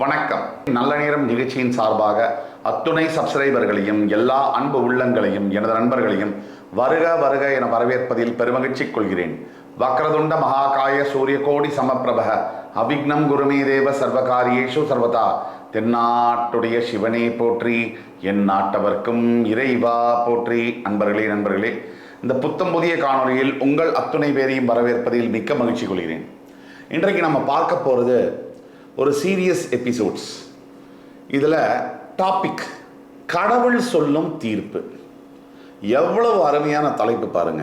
வணக்கம். நல்ல நேரம் நிகழ்ச்சியின் சார்பாக அத்துணை சப்ஸ்கிரைபர்களையும் எல்லா அன்பு உள்ளங்களையும் எனது நண்பர்களையும் வருக வருக என வரவேற்பதில் பெருமகிழ்ச்சி கொள்கிறேன். வக்ரதுண்ட மகாகாய சூரியகோடி சமப்பிரப அவிக்னம் குருமே தேவ சர்வகாரியேஷு சர்வதா. தென்னாட்டுடைய சிவனே போற்றி, என் நாட்டவர்க்கும் இறைவா போற்றி. நண்பர்களே, இந்த புத்தம் புதிய காணொலியில் உங்கள் அத்துணை பேரையும் வரவேற்பதில் மிக்க மகிழ்ச்சி கொள்கிறேன். இன்றைக்கு நம்ம பார்க்க போகிறது ஒரு சீரியஸ் எபிசோட்ஸ். இதில் டாபிக் கடவுள் சொல்லும் தீர்ப்பு. எவ்வளவு அருமையான தலைப்பு பாருங்க.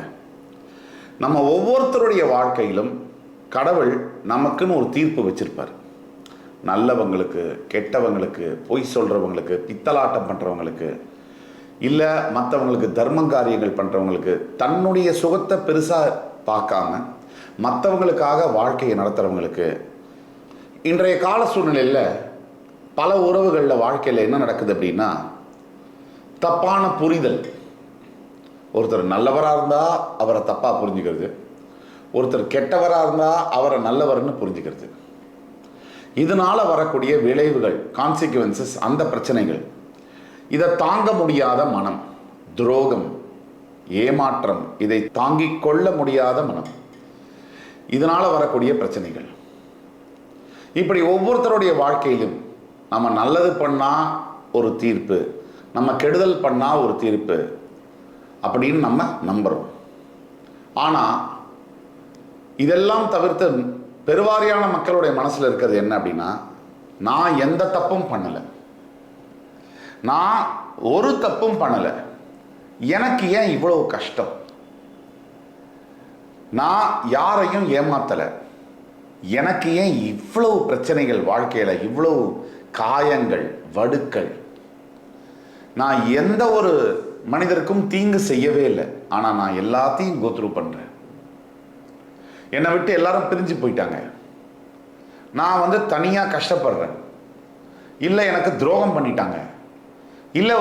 நம்ம ஒவ்வொருத்தருடைய வாழ்க்கையிலும் கடவுள் நமக்குன்னு ஒரு தீர்ப்பு வச்சிருப்பார். நல்லவங்களுக்கு, கெட்டவங்களுக்கு, பொய் சொல்கிறவங்களுக்கு, பித்தலாட்டம் பண்ணுறவங்களுக்கு, இல்லை மற்றவங்களுக்கு தர்ம காரியங்கள் பண்ணுறவங்களுக்கு, தன்னுடைய சுகத்தை பெருசாக பார்க்காம மற்றவங்களுக்காக வாழ்க்கையை நடத்துகிறவங்களுக்கு. இன்றைய கால சூழ்நிலையில் பல உறவுகளில் வாழ்க்கையில் என்ன நடக்குது அப்படின்னா, தப்பான புரிதல். ஒருத்தர் நல்லவராக இருந்தால் அவரை தப்பாக புரிஞ்சுக்கிறது, ஒருத்தர் கெட்டவராக இருந்தால் அவரை நல்லவர்னு புரிஞ்சுக்கிறது. இதனால் வரக்கூடிய விளைவுகள், கான்சிக்வன்சஸ், அந்த பிரச்சனைகள், இதை தாங்க முடியாத மனம், துரோகம், ஏமாற்றம், இதை தாங்கிக் கொள்ள முடியாத மனம், இதனால் வரக்கூடிய பிரச்சனைகள். இப்படி ஒவ்வொருத்தருடைய வாழ்க்கையிலும் நம்ம நல்லது பண்ணால் ஒரு தீர்ப்பு, நம்ம கெடுதல் பண்ணால் ஒரு தீர்ப்பு அப்படின்னு நம்ம நம்புகிறோம். ஆனால் இதெல்லாம் தவிர்த்து பெருவாரியான மக்களுடைய மனசில் இருக்கிறது என்ன அப்படின்னா, நான் எந்த தப்பும் பண்ணலை, நான் ஒரு தப்பும் பண்ணலை, எனக்கு ஏன் இவ்வளவு கஷ்டம், நான் யாரையும் ஏமாத்தலை, எனக்கு ஏன் இவ்வளவு பிரச்சனைகள் வாழ்க்கையில், இவ்வளவு காயங்கள், வடுக்கள், நான் எந்த ஒரு மனிதருக்கும் தீங்கு செய்யவே இல்லை, ஆனால் நான் எல்லாத்தையும் கோத்ரூ பண்ணுறேன், என்னை விட்டு எல்லாரும் பிரிஞ்சு போயிட்டாங்க, நான் தனியாக கஷ்டப்படுறேன், இல்லை எனக்கு துரோகம் பண்ணிட்டாங்க, இல்லை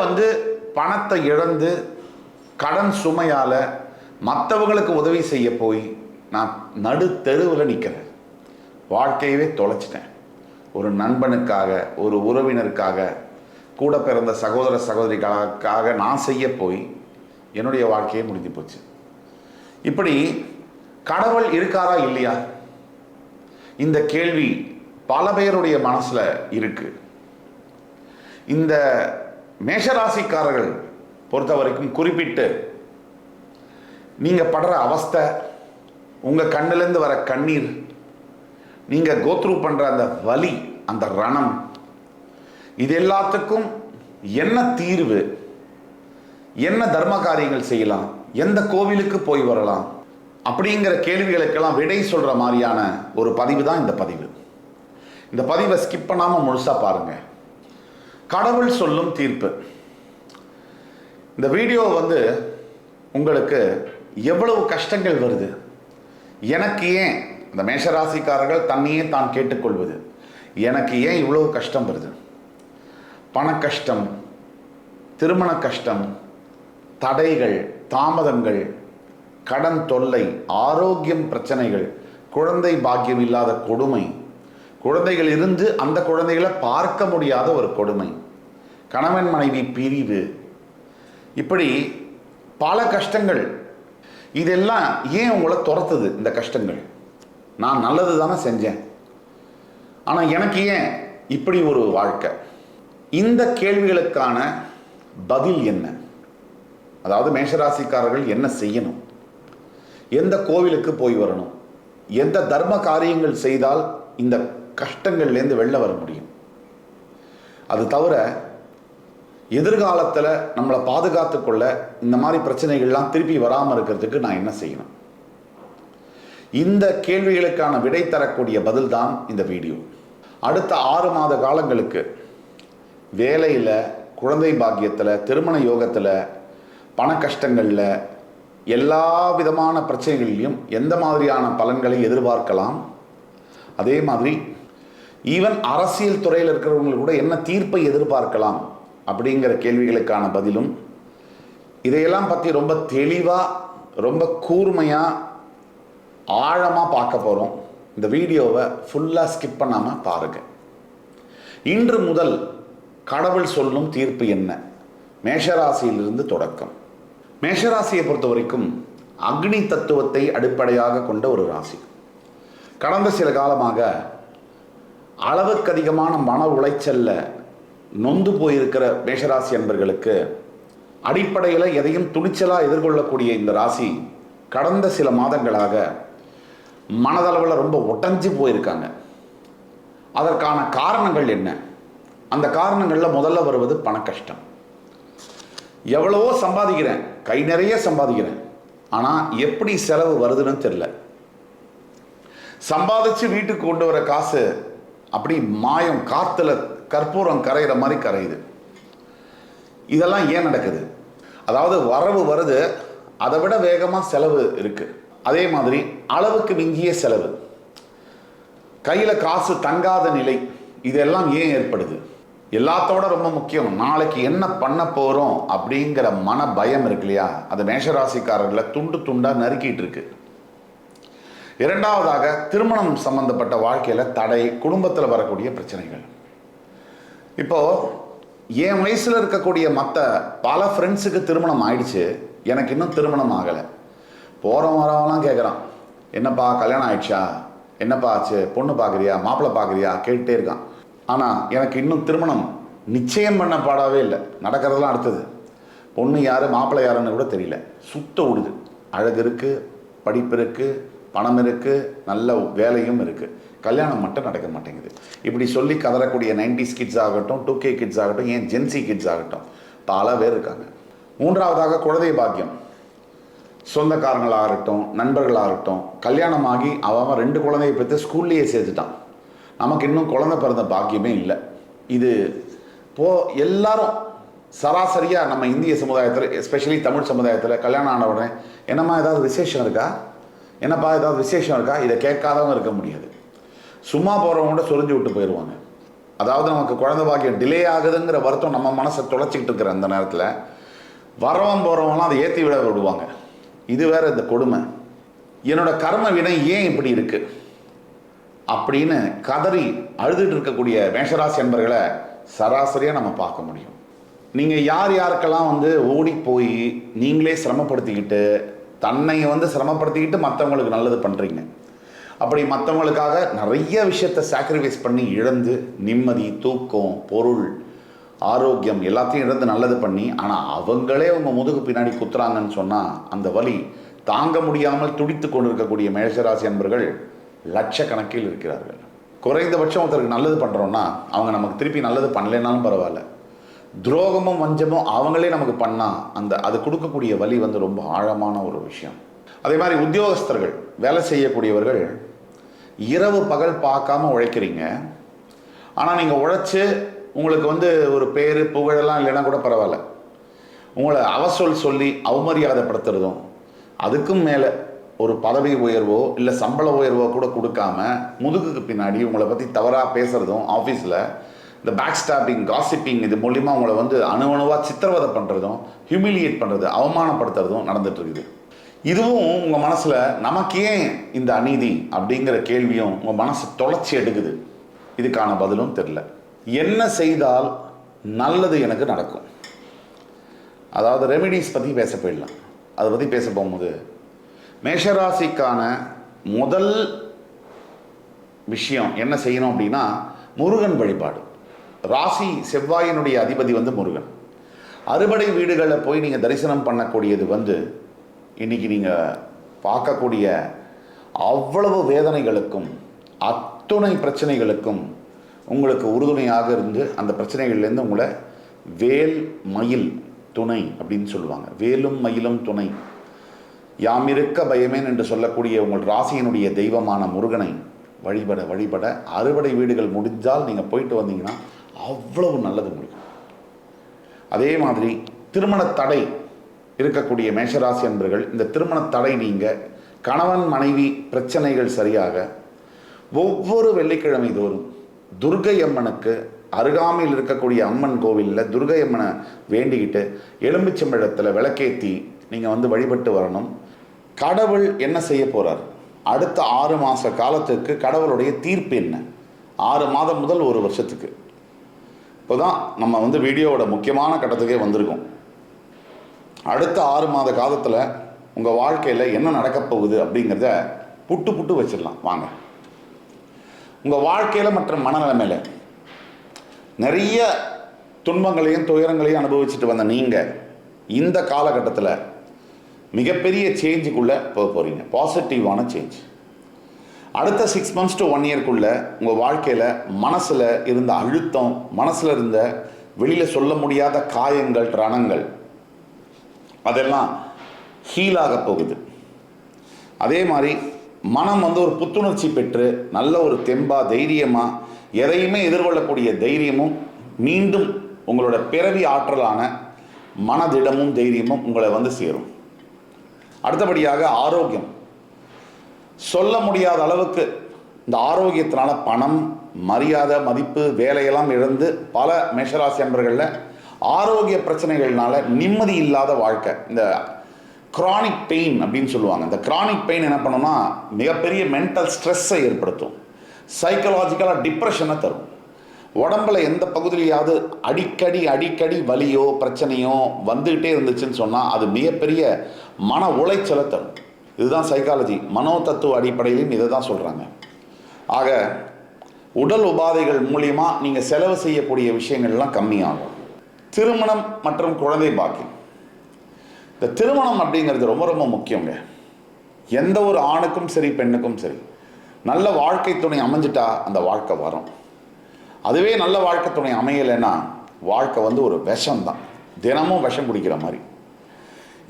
பணத்தை இழந்து கடன் சுமையால் மற்றவங்களுக்கு உதவி செய்ய போய் நான் நடு தெருவில் நிற்கிறேன், வாழ்க்கையவே தொலைச்சிட்டேன், ஒரு நண்பனுக்காக, ஒரு உறவினருக்காக, கூட பிறந்த சகோதர சகோதரிக்காக நான் செய்ய போய் என்னுடைய வாழ்க்கையே முடிஞ்சு போச்சு. இப்படி கடவுள் இருக்காரா இல்லையா, இந்த கேள்வி பல பேருடைய மனசில் இருக்கு. இந்த மேஷராசிக்காரர்கள் பொறுத்த வரைக்கும் குறிப்பிட்டு நீங்கள் படுற அவஸ்தை, உங்கள் கண்ணிலேருந்து வர கண்ணீர், நீங்கள் கோத்ரூ பண்ணுற அந்த வலி, அந்த ரணம், இது எல்லாத்துக்கும் என்ன தீர்வு, என்ன தர்ம காரியங்கள் செய்யலாம், எந்த கோவிலுக்கு போய் வரலாம் அப்படிங்கிற கேள்விகளுக்கெல்லாம் விடை சொல்கிற மாதிரியான ஒரு பதிவு தான் இந்த பதிவு. இந்த பதிவை ஸ்கிப் பண்ணாமல் முழுசாக பாருங்கள். கடவுள் சொல்லும் தீர்ப்பு. இந்த வீடியோ உங்களுக்கு எவ்வளவு கஷ்டங்கள் வருது, எனக்கு ஏன், இந்த மேஷராசிக்காரர்கள் தன்னையே தான் கேட்டுக்கொள்வது, எனக்கு ஏன் இவ்வளவு கஷ்டம் வருது, பண கஷ்டம், திருமண கஷ்டம், தடைகள், தாமதங்கள், கடன் தொல்லை, ஆரோக்கியம் பிரச்சனைகள், குழந்தை பாக்கியம் இல்லாத கொடுமை, குழந்தைகள் இருந்து அந்த குழந்தைகளை பார்க்க முடியாத ஒரு கொடுமை, கணவன் மனைவி பிரிவு, இப்படி பல கஷ்டங்கள். இதெல்லாம் ஏன் உங்களை துரத்துது? இந்த கஷ்டங்கள், நான் நல்லது தானே செஞ்சேன், ஆனால் எனக்கு ஏன் இப்படி ஒரு வாழ்க்கை? இந்த கேள்விகளுக்கான பதில் என்ன? அதாவது மேஷராசிக்காரர்கள் என்ன செய்யணும், எந்த கோவிலுக்கு போய் வரணும், எந்த தர்ம காரியங்கள் செய்தால் இந்த கஷ்டங்கள்லேருந்து வெளில வர முடியும், அது தவிர எதிர்காலத்தில் நம்மளை பாதுகாத்து கொள்ள இந்த மாதிரி பிரச்சனைகள்லாம் திருப்பி வராமல் இருக்கிறதுக்கு நான் என்ன செய்யணும்? இந்த கேள்விகளுக்கான விடை தரக்கூடிய பதில் தான் இந்த வீடியோ. அடுத்த 6 மாத காலங்களுக்கு வேலையில், குழந்தை பாக்கியத்தில், திருமண யோகத்தில், பண கஷ்டங்களில், எல்லா விதமான பிரச்சனைகளிலும் எந்த மாதிரியான பலன்களை எதிர்பார்க்கலாம், அதே மாதிரி ஈவன் அரசியல் துறையில் இருக்கிறவங்களுக்கு கூட என்ன தீர்ப்பை எதிர்பார்க்கலாம் அப்படிங்கிற கேள்விகளுக்கான பதிலும், இதையெல்லாம் பற்றி ரொம்ப தெளிவாக, ரொம்ப கூர்மையாக, ஆழமாக பார்க்க போகிறோம். இந்த வீடியோவை ஃபுல்லாக ஸ்கிப் பண்ணாமல் பாருங்கள். இன்று முதல் கடவுள் சொல்லும் தீர்ப்பு என்ன? மேஷராசியிலிருந்து தொடக்கம். மேஷராசியை பொறுத்த வரைக்கும் அக்னி தத்துவத்தை அடிப்படையாக கொண்ட ஒரு ராசி. கடந்த சில காலமாக அளவுக்கு அதிகமான மன உளைச்சல்ல நொந்து போயிருக்கிற மேஷராசி அன்பர்களுக்கு அடிப்படையில் எதையும் துணிச்சலாக எதிர்கொள்ளக்கூடிய இந்த ராசி கடந்த சில மாதங்களாக மனதளவில் ரொம்ப ஒட்டஞ்சு போயிருக்காங்க. அதற்கான காரணங்கள் என்ன? அந்த காரணங்களில் முதல்ல வருவது பண கஷ்டம். எவ்வளவோ சம்பாதிக்கிறேன், கை நிறைய சம்பாதிக்கிறேன், ஆனால் எப்படி செலவு வருதுன்னு தெரியல. சம்பாதிச்சு வீட்டுக்கு கொண்டு வர காசு அப்படி மாயம், காத்துல கற்பூரம் கரைகிற மாதிரி கரையுது. இதெல்லாம் ஏன் நடக்குது? அதாவது வரவு வருது, அதை விட வேகமாக செலவு இருக்கு. அதே மாதிரி அளவுக்கு மிஞ்சிய செலவு, கையில் காசு தங்காத நிலை, இதெல்லாம் ஏன் ஏற்படுது? எல்லாத்தோட ரொம்ப முக்கியம், நாளைக்கு என்ன பண்ண போகிறோம் அப்படிங்கிற மன பயம் இருக்கு இல்லையா? அது மேஷராசிக்காரர்களை துண்டு துண்டாக நறுக்கிட்டு இருக்கு. இரண்டாவதாக திருமணம் சம்பந்தப்பட்ட வாழ்க்கையில் தடை, குடும்பத்தில் வரக்கூடிய பிரச்சனைகள். இப்போது என் வயசில் இருக்கக்கூடிய மற்ற பல ஃப்ரெண்ட்ஸுக்கு திருமணம் ஆயிடுச்சு, எனக்கு இன்னும் திருமணம் ஆகலை. போகிறவன் வரவெல்லாம் கேட்குறான், என்னப்பா கல்யாணம் ஆயிடுச்சா, என்னப்பா ஆச்சு, பொண்ணு பார்க்குறியா, மாப்பிள்ளை பார்க்குறியா கேட்டுகிட்டே இருக்கான். ஆனால் எனக்கு இன்னும் திருமணம் நிச்சயம் பண்ண பாடாவே இல்லை. நடக்கிறதெல்லாம் அடுத்தது. பொண்ணு யார் மாப்பிள்ளை யாருன்னு கூட தெரியல. சுத்த விடுது. அழகு இருக்குது, படிப்பு இருக்குது, பணம் இருக்குது, நல்ல வேலையும் இருக்குது, கல்யாணம் மட்டும் நடக்க மாட்டேங்குது. இப்படி சொல்லி கதறக்கூடிய 90s கிட்ஸ் ஆகட்டும், 2K கிட்ஸ் ஆகட்டும், ஏன் ஜென்சி கிட்ஸ் ஆகட்டும், பல பேர் இருக்காங்க. மூன்றாவதாக குழந்தை பாக்கியம். சொந்தக்காரங்களாகட்டும், நண்பர்களாகட்டும், கல்யாணமாகி அவன் 2 குழந்தையை பெற்று ஸ்கூல்லையே சேர்த்துட்டான். நமக்கு இன்னும் குழந்தை பிறந்த பாக்கியமே இல்லை. இது எல்லாரும் சராசரியாக நம்ம இந்திய சமுதாயத்தில், எஸ்பெஷலி தமிழ் சமுதாயத்தில் கல்யாணம் ஆன உடனே என்னம்மா ஏதாவது விசேஷம் இருக்கா, என்னப்பா ஏதாவது விசேஷம் இருக்கா, இதை கேட்காதவங்க இருக்க முடியாது. சும்மா போகிறவங்க கூட சொரிஞ்சு விட்டு போயிடுவாங்க. அதாவது நமக்கு குழந்தை பாக்கியம் டிலே ஆகுதுங்கிற வருத்தம் நம்ம மனசை தொலைச்சிக்கிட்டு இருக்கிற அந்த நேரத்தில் வரவன் போகிறவங்களாம் அதை ஏற்றி விட விடுவாங்க. இது வேற இந்த கொடுமை. என்னோட கர்ம வினை ஏன் இப்படி இருக்கு அப்படின்னு கதறி அழுதுட்டு இருக்கக்கூடிய மேஷராசி என்பர்களை சராசரியாக நம்ம பார்க்க முடியும். நீங்கள் யார் யாருக்கெல்லாம் ஓடி போய் நீங்களே சிரமப்படுத்திக்கிட்டு, தன்னை சிரமப்படுத்திக்கிட்டு மற்றவங்களுக்கு நல்லது பண்ணுறீங்க, அப்படி மற்றவங்களுக்காக நிறைய விஷயத்தை சாக்ரிஃபைஸ் பண்ணி இழந்து நிம்மதி, தூக்கம், பொருள், ஆரோக்கியம் எல்லாத்தையும் இழந்து நல்லது பண்ணி, ஆனால் அவங்களே உங்கள் முதுகு பின்னாடி குத்துறாங்கன்னு சொன்னால் அந்த வலி தாங்க முடியாமல் துடித்து கொண்டு இருக்கக்கூடிய மேஷராசி அன்பர்கள் லட்சக்கணக்கில் இருக்கிறார்கள். குறைந்தபட்சம் ஒருத்தருக்கு நல்லது பண்ணுறோன்னா அவங்க நமக்கு திருப்பி நல்லது பண்ணலைனாலும் பரவாயில்ல, துரோகமும் வஞ்சமும் அவங்களே நமக்கு பண்ணால் அது கொடுக்கக்கூடிய வலி ரொம்ப ஆழமான ஒரு விஷயம். அதே மாதிரி உத்தியோகஸ்தர்கள், வேலை செய்யக்கூடியவர்கள் இரவு பகல் பார்க்காம உழைக்கிறீங்க. ஆனால் நீங்கள் உழைச்சி உங்களுக்கு ஒரு பேர் புகழெல்லாம் இல்லைன்னா கூட பரவாயில்ல, உங்களை அவசொல் சொல்லி அவமரியாதைப்படுத்துறதும், அதுக்கும் மேலே ஒரு பதவி உயர்வோ இல்லை சம்பள உயர்வோ கூட கொடுக்காம முதுகுக்கு பின்னாடி உங்களை பற்றி தவறாக பேசுகிறதும், ஆஃபீஸில் இந்த பேக் ஸ்டாப்பிங், காசிப்பிங், இது மூலிமா உங்களை அணுவணுவாக சித்திரவதை பண்ணுறதும், ஹியூமிலியேட் பண்ணுறது, அவமானப்படுத்துறதும் நடந்துட்டுருக்குது. இதுவும் உங்கள் மனசில் நமக்கு ஏன் இந்த அநீதி அப்படிங்கிற கேள்வியும் உங்கள் மனசை தொலைச்சி எடுக்குது. இதுக்கான பதிலும் தெரில. என்ன செய்தால் நல்லது எனக்கு நடக்கும்? அதாவது ரெமிடிஸ் பற்றி பேச போயிடலாம். அதை பற்றி பேச போகும்போது மேஷராசிக்கான முதல் விஷயம் என்ன செய்யணும் அப்படின்னா முருகன் வழிபாடு. ராசி செவ்வாயினுடைய அதிபதி முருகன். அறுபடை வீடுகளில் போய் நீங்கள் தரிசனம் பண்ணக்கூடியது இன்றைக்கி நீங்கள் பார்க்கக்கூடிய அவ்வளவு வேதனைகளுக்கும் அத்துணை பிரச்சனைகளுக்கும் உங்களுக்கு உறுதுணையாக இருந்து அந்த பிரச்சனைகள்லேருந்து உங்களை வேல் மயில் துணை அப்படின்னு சொல்லுவாங்க. வேலும் மயிலும் துணை, யாமிருக்க பயமேன் என்று சொல்லக்கூடிய உங்கள் ராசியினுடைய தெய்வமான முருகனை வழிபட வழிபட அறுபடை வீடுகள் முடிஞ்சால் நீங்கள் போயிட்டு வந்தீங்கன்னா அவ்வளவு நல்லது முடியும். அதே மாதிரி திருமண தடை இருக்கக்கூடிய மேஷராசி அன்பர்கள், இந்த திருமண தடை நீங்கள் கணவன் மனைவி பிரச்சனைகள் சரியாக ஒவ்வொரு வெள்ளிக்கிழமை தோறும் துர்க்கை அம்மனுக்கு அருகாமையில் இருக்கக்கூடிய அம்மன் கோவிலில் துர்க்கை அம்மனை வேண்டிக்கிட்டு எலும்பிச்சம்பழத்தில் விளக்கேற்றி நீங்கள் வழிபட்டு வரணும். கடவுள் என்ன செய்ய போகிறார், அடுத்த 6 மாத காலத்துக்கு கடவுளுடைய தீர்ப்பு என்ன, 6 மாதம் முதல் 1 வருஷத்துக்கு இப்போ தான் நம்ம வந்து வீடியோவோட முக்கியமான கட்டத்துக்கே வந்திருக்கோம். அடுத்த 6 மாத காலத்தில் உங்கள் வாழ்க்கையில் என்ன நடக்கப் போகுது அப்படிங்கிறத புட்டு வச்சிடலாம் வாங்க. உங்கள் வாழ்க்கையில் மற்றும் மனநிலைமையில் நிறைய துன்பங்களையும் துயரங்களையும் அனுபவிச்சுட்டு வந்த நீங்கள் இந்த காலகட்டத்தில் மிகப்பெரிய சேஞ்சுக்குள்ளே போக போகிறீங்க. பாசிட்டிவான சேஞ்ச். அடுத்த 6 months to 1 yearக்குள்ளே உங்கள் வாழ்க்கையில் மனசில் இருந்த அழுத்தம், மனசில் இருந்த வெளியில் சொல்ல முடியாத காயங்கள், ரணங்கள் அதெல்லாம் ஹீலாக போகுது. அதே மாதிரி மனம் வந்து ஒரு புத்துணர்ச்சி பெற்று நல்ல ஒரு தெம்பா, தைரியமாக எதையுமே எதிர்கொள்ளக்கூடிய தைரியமும், மீண்டும் உங்களோட பிறவி ஆற்றலான மனதிடமும் தைரியமும் உங்களை வந்து சேரும். அடுத்தபடியாக ஆரோக்கியம். சொல்ல முடியாத அளவுக்கு இந்த ஆரோக்கியத்தினால பணம், மரியாதை, மதிப்பு, வேலையெல்லாம் இழந்து பல மேஷராசி அன்பர்களில் ஆரோக்கிய பிரச்சனைகள்னால நிம்மதி இல்லாத வாழ்க்கை, இந்த கிரானிக் பெயின் அப்படின்னு சொல்லுவாங்க. இந்த கிரானிக் பெயின் என்ன பண்ணுன்னா மிகப்பெரிய மென்டல் ஸ்ட்ரெஸ்ஸை ஏற்படுத்தும், சைக்கலாஜிக்கலாக டிப்ரெஷனை தரும். உடம்புல எந்த பகுதியிலையாவது அடிக்கடி வலியோ பிரச்சனையோ வந்துக்கிட்டே இருந்துச்சுன்னு சொன்னால் அது மிகப்பெரிய மன உளைச்சலை தரும். இதுதான் சைக்காலஜி, மனோ தத்துவ அடிப்படையிலும் இதை தான் சொல்கிறாங்க. ஆக உடல் உபாதைகள் மூலியமாக நீங்கள் செலவு செய்யக்கூடிய விஷயங்கள்லாம் கம்மியாகும். திருமணம் மற்றும் குழந்தை பாக்கியம். இந்த திருமணம் அப்படிங்கிறது ரொம்ப ரொம்ப முக்கியங்க. எந்த ஒரு ஆணுக்கும் சரி பெண்ணுக்கும் சரி நல்ல வாழ்க்கை துணை அமைஞ்சிட்டா அந்த வாழ்க்கை வரும். அதுவே நல்ல வாழ்க்கை துணை அமையலைன்னா வாழ்க்கை வந்து ஒரு விஷம்தான், தினமும் விஷம் குடிக்கிற மாதிரி.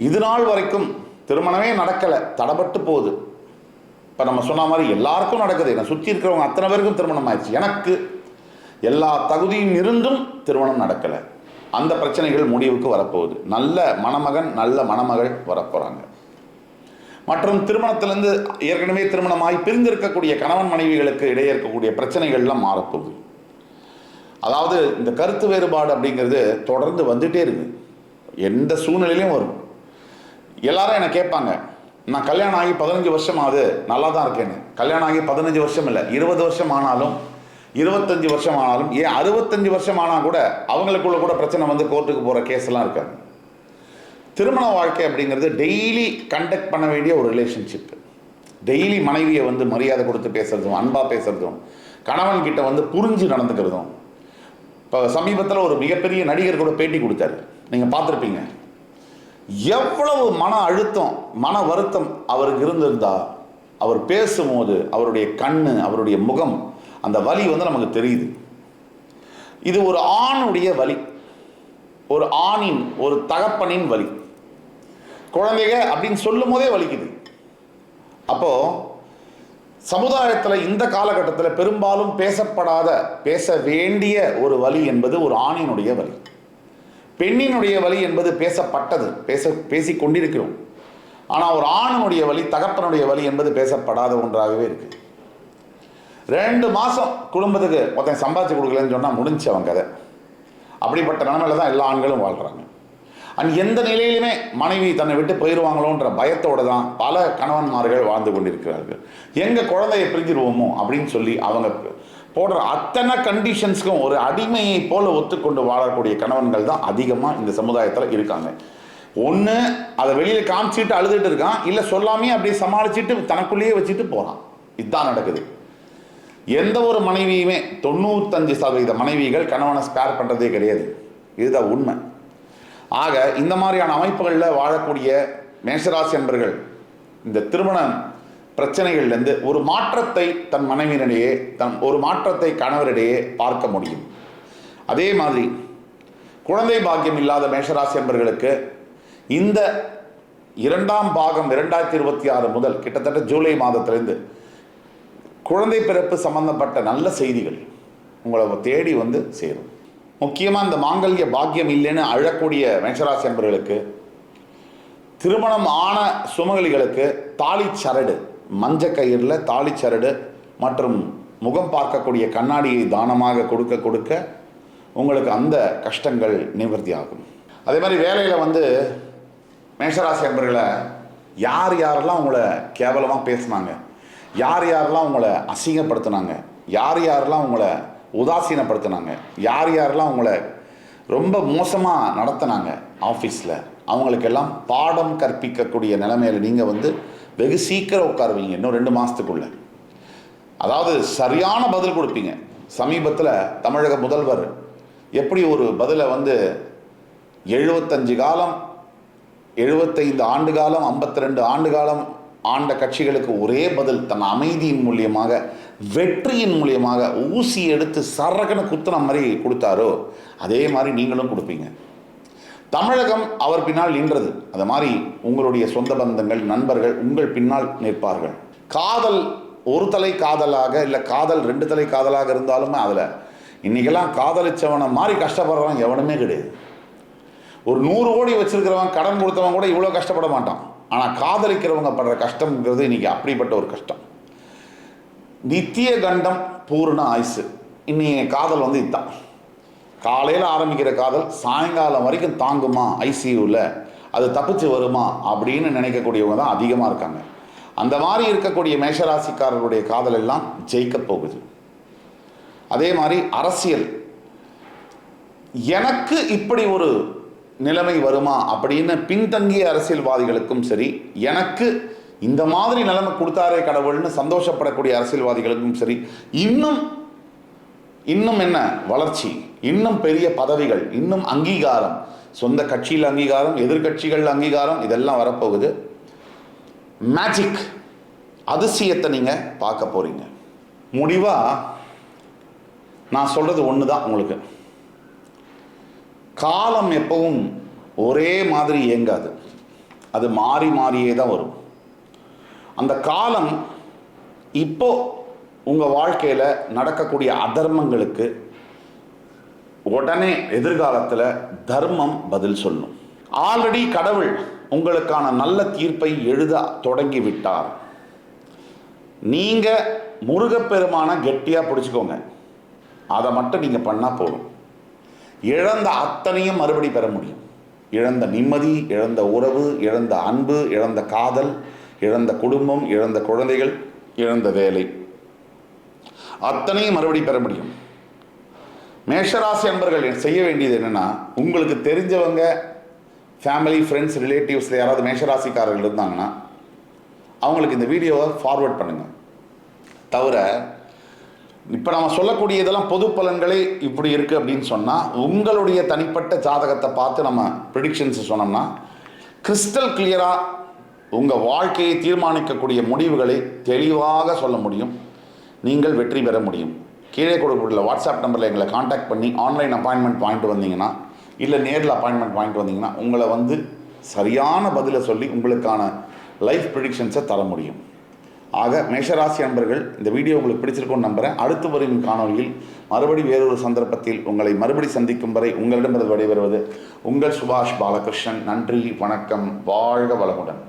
இது நாள் வரைக்கும் திருமணமே நடக்கலை, தடைபட்டு போகுது. இப்போ நம்ம சொன்ன மாதிரி எல்லாருக்கும் நடக்குது. என்னை சுற்றி இருக்கிறவங்க அத்தனை பேருக்கும் திருமணம் ஆயிடுச்சு. எனக்கு எல்லா தகுதியும் இருந்தும் திருமணம் நடக்கலை. அந்த பிரச்சனைகள் முடிவுக்கு வரப்போகுது. நல்ல மணமகன், நல்ல மணமகள் வரப்போகிறாங்க. மற்றும் திருமணத்திலேருந்து ஏற்கனவே திருமணமாகி பிரிந்திருக்கக்கூடிய கணவன் மனைவிகளுக்கு இடையே இருக்கக்கூடிய பிரச்சனைகள்லாம் மாறப்போகுது. அதாவது இந்த கருத்து வேறுபாடு அப்படிங்கிறது தொடர்ந்து வந்துட்டே இருக்கு, எந்த சூழ்நிலையிலையும் வரும். எல்லாரும் என்னை கேட்பாங்க, நான் கல்யாணம் ஆகி 15 வருஷம் ஆகுது, நல்லா தான் இருக்கேன்னு. கல்யாணம் ஆகி 15 வருஷம் இல்லை, 20 வருஷம் ஆனாலும் 25 வருஷம் ஆனாலும், ஏன் 65 வருஷம் ஆனால் கூட அவங்களுக்குள்ள கூட பிரச்சனை வந்து கோர்ட்டுக்கு போகிற கேஸ்லாம் இருக்காங்க. திருமண வாழ்க்கை அப்படிங்கிறது டெய்லி கண்டக்ட் பண்ண வேண்டிய ஒரு ரிலேஷன்ஷிப். டெய்லி மனைவியை வந்து மரியாதை கொடுத்து பேசுறதும், அன்பாக பேசுறதும், கணவன் கிட்ட வந்து புரிஞ்சு நடந்துக்கிறதும். இப்போ சமீபத்தில் ஒரு மிகப்பெரிய நடிகர் கூட பேட்டி கொடுத்தாரு, நீங்கள் பார்த்துருப்பீங்க. எவ்வளவு மன அழுத்தம், மன வருத்தம் அவருக்கு இருந்திருந்தா அவர் பேசும்போது அவருடைய கண்ணு, அவருடைய முகம், அந்த வலி வந்து நமக்கு தெரியுது. இது ஒரு ஆணுடைய வலி, ஒரு ஆணின், ஒரு தகப்பனின் வலி. குழந்தைங்க அப்படின்னு சொல்லும் போதே வலிக்குது. அப்போ சமுதாயத்தில் இந்த காலகட்டத்தில் பெரும்பாலும் பேசப்படாத, பேச வேண்டிய ஒரு வலி என்பது ஒரு ஆணினுடைய வலி. பெண்ணினுடைய வலி என்பது பேசப்பட்டது, பேசி கொண்டிருக்கிறோம். ஆனால் ஒரு ஆணினுடைய வலி, தகப்பனுடைய வலி என்பது பேசப்படாத ஒன்றாகவே இருக்கு. 2 மாதம் குடும்பத்துக்கு ஒருத்தன் சம்பாதிச்சு கொடுக்கலன்னு சொன்னால் முடிஞ்சு அவன் கதை. அப்படிப்பட்ட நிலைமையில தான் எல்லா ஆண்களும் வாழ்கிறாங்க. எந்த நிலையிலுமே மனைவி தன்னை விட்டு போயிடுவாங்களோன்ற பயத்தோடு தான் பல கணவன்மார்கள் வாழ்ந்து கொண்டிருக்கிறார்கள். எங்கள் குழந்தையை பிரிஞ்சிருவோமோ அப்படின்னு சொல்லி அவங்க போடுற அத்தனை கண்டிஷன்ஸ்க்கும் ஒரு அடிமையை போல ஒத்துக்கொண்டு வாழக்கூடிய கணவன்கள் தான் அதிகமாக இந்த சமுதாயத்தில் இருக்காங்க. ஒன்று அதை வெளியில் காமிச்சிட்டு அழுதுட்டு இருக்கான், இல்லை சொல்லாமே அப்படியே சமாளிச்சுட்டு தனக்குள்ளேயே வச்சுட்டு போகிறான். இதுதான் நடக்குது. எந்த ஒரு மனைவியுமே 95% மனைவிகள் கணவனை ஸ்பேர் பண்ணுறதே கிடையாது. இதுதான் உண்மை. ஆக இந்த மாதிரியான அமைப்புகளில் வாழக்கூடிய மேஷராசி என்பர்கள் இந்த திருமண பிரச்சனைகள்லேருந்து ஒரு மாற்றத்தை தன் மனைவியினிடையே, ஒரு மாற்றத்தை கணவரிடையே பார்க்க முடியும். அதே மாதிரி குழந்தை பாக்கியம் இல்லாத மேஷராசி என்பர்களுக்கு இந்த 2ஆம் பாகம் 2026 முதல் கிட்டத்தட்ட ஜூலை மாதத்திலிருந்து குழந்தை பிறப்பு சம்பந்தப்பட்ட நல்ல செய்திகள் உங்களை தேடி வந்து சேரும். முக்கியமாக இந்த மாங்கல்ய பாக்கியம் இல்லைன்னு அழக்கூடிய மேஷராசி என்பவர்களுக்கு, திருமணம் ஆன சுமங்கலிகளுக்கு தாலி சரடு, மஞ்ச கயிறில் தாலி சரடு மற்றும் முகம் பார்க்கக்கூடிய கண்ணாடியை தானமாக கொடுக்க உங்களுக்கு அந்த கஷ்டங்கள் நிவர்த்தி ஆகும். அதே மாதிரி வேலையில் வந்து மேஷராசி என்பவர்களை யாரெல்லாம் உங்களை கேவலமாக பேசினாங்க, யாரெல்லாம் உங்களை அசிங்கப்படுத்தினாங்க, யாரெல்லாம் உங்களை உதாசீனப்படுத்தினாங்க, யார் யாரெல்லாம் உங்களை ரொம்ப மோசமாக நடத்தினாங்க ஆஃபீஸில், அவங்களுக்கெல்லாம் பாடம் கற்பிக்கக்கூடிய நிலைமையில் நீங்கள் வந்து வெகு சீக்கிரம் உட்காருவீங்க இன்னும் 2 மாதத்துக்குள்ளே. அதாவது சரியான பதில் கொடுப்பீங்க. சமீபத்தில் தமிழக முதல்வர் எப்படி ஒரு பதிலை வந்து 75 ஆண்டு காலம் 52 ஆண்டு காலம் ஆண்ட கட்சிகளுக்கு ஒரே பதில் தன் அமைதியின் மூலியமாக, வெற்றியின் மூலியமாக ஊசி எடுத்து சரகன குத்துன மாதிரி கொடுத்தாரோ, அதே மாதிரி நீங்களும் கொடுப்பீங்க. தமிழகம் அவர் பின்னால் நின்றது. அது மாதிரி உங்களுடைய சொந்த பந்தங்கள், நண்பர்கள் உங்கள் பின்னால் நிற்பார்கள். காதல் ஒரு தலை காதலாக இல்லை காதல் 2 தலை காதலாக இருந்தாலுமே அதில் இன்றைக்கெல்லாம் காதலிச்சவனை மாதிரி கஷ்டப்படுறவன் எவனுமே கிடையாது. ஒரு 100 கோடி வச்சிருக்கிறவன், கடன் கொடுத்தவன் கூட இவ்வளோ கஷ்டப்பட மாட்டான். ஆனால் காதலிக்கிறவங்க படுற கஷ்டம்ங்கிறது இன்றைக்கி அப்படிப்பட்ட ஒரு கஷ்டம். நித்திய கண்டம் பூர்ண ஆயுசு. இன்னைக்கு காதல் வந்து இதுதான். காலையில் ஆரம்பிக்கிற காதல் சாயங்காலம் வரைக்கும் தாங்குமா ஐசியூவில், அது தப்பிச்சு வருமா அப்படின்னு நினைக்கக்கூடியவங்க தான் அதிகமாக இருக்காங்க. அந்த மாதிரி இருக்கக்கூடிய மேஷராசிக்காரர்களுடைய காதல் எல்லாம் ஜெயிக்க போகுது. அதே மாதிரி அரசியல், எனக்கு இப்படி ஒரு நிலைமை வருமா அப்படின்னு பின்தங்கிய அரசியல்வாதிகளுக்கும் சரி, எனக்கு இந்த மாதிரி நிலைமை கொடுத்தாரே கடவுள்னு சந்தோஷப்படக்கூடிய அரசியல்வாதிகளுக்கும் சரி, இன்னும் என்ன வளர்ச்சி, இன்னும் பெரிய பதவிகள், இன்னும் அங்கீகாரம், சொந்த கட்சியில் அங்கீகாரம், எதிர்கட்சிகள் அங்கீகாரம், இதெல்லாம் வரப்போகுது. மேஜிக், அதிசயத்தை நீங்கள் பார்க்க போறீங்க. முடிவாக நான் சொல்றது ஒன்று தான் உங்களுக்கு. காலம் எப்பவும் ஒரே மாதிரி இயங்காது, அது மாறி மாறியே தான் வரும். அந்த காலம் இப்போ உங்கள் வாழ்க்கையில் நடக்கக்கூடிய அதர்மங்களுக்கு உடனே எதிர்காலத்தில் தர்மம் பதில் சொல்லும். ஆல்ரெடி கடவுள் உங்களுக்கான நல்ல தீர்ப்பை எழுத தொடங்கி விட்டார். நீங்கள் முருகப்பெருமான கெட்டியாக பிடிச்சிக்கோங்க. அதை மட்டும் நீங்கள் பண்ணால் போதும். இழந்த அத்தனையும் மறுபடி பெற முடியும். இழந்த நிம்மதி, இழந்த உறவு, இழந்த அன்பு, இழந்த காதல், இழந்த குடும்பம், இழந்த குழந்தைகள், இழந்த வேலை, அத்தனையும் மறுபடி பெற முடியும். மேஷராசி அன்பர்கள் செய்ய வேண்டியது என்னன்னா, உங்களுக்கு தெரிஞ்சவங்க, ஃபேமிலி, ஃப்ரெண்ட்ஸ், ரிலேட்டிவ்ஸில் யாராவது மேஷராசிக்காரர்கள் இருந்தாங்கன்னா அவங்களுக்கு இந்த வீடியோவை ஃபார்வர்ட் பண்ணுங்கள். தவிர இப்போ நம்ம சொல்லக்கூடிய இதெல்லாம் பொது பலன்களே இப்படி இருக்குது அப்படின்னு சொன்னால், உங்களுடைய தனிப்பட்ட ஜாதகத்தை பார்த்து நம்ம ப்ரிடிக்ஷன்ஸ் சொன்னோம்னா கிறிஸ்டல் கிளியராக உங்கள் வாழ்க்கையை தீர்மானிக்கக்கூடிய முடிவுகளை தெளிவாக சொல்ல முடியும். நீங்கள் வெற்றி பெற முடியும். கீழே கொடுக்கக்கூடிய வாட்ஸ்அப் நம்பரில் எங்களை காண்டாக்ட் பண்ணி ஆன்லைன் அப்பாயின்மெண்ட் வாங்கிட்டு வந்தீங்கன்னா, இல்லை நேரில் அப்பாயின்மெண்ட் வாங்கிட்டு வந்தீங்கன்னா உங்களை வந்து சரியான பதிலை சொல்லி உங்களுக்கான லைஃப் ப்ரிடிக்ஷன்ஸை தர முடியும். ஆக மேஷராசி அன்பர்கள், இந்த வீடியோ உங்களுக்கு பிடிச்சிருக்கும்னு நம்புகிறேன். அடுத்து வரும் காணொலியில் மறுபடி வேறொரு சந்தர்ப்பத்தில் உங்களை மறுபடி சந்திக்கும் வரை உங்களிடமிருந்து விடைபெறுவது உங்கள் சுபாஷ் பாலகிருஷ்ணன். நன்றி, வணக்கம், வாழ்க வளமுடன்.